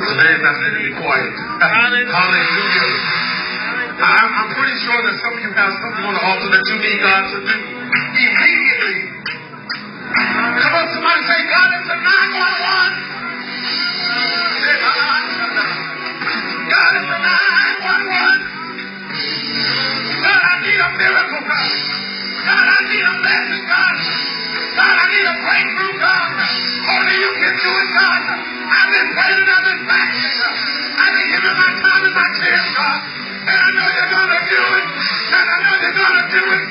Today's not going to be quiet. Hallelujah. I'm pretty sure that some of you have something on the altar that you need God to do immediately. Come on, somebody say, God, it's a 911. God, it's a 911. God, I need a miracle, God. God, I need a blessing, God. God, I need a breakthrough, God. Only you can do it, God. I've been praying, I've been fasting. I've been giving my time and my tears, God. And I know you're going to do it. And I know you're going to do it.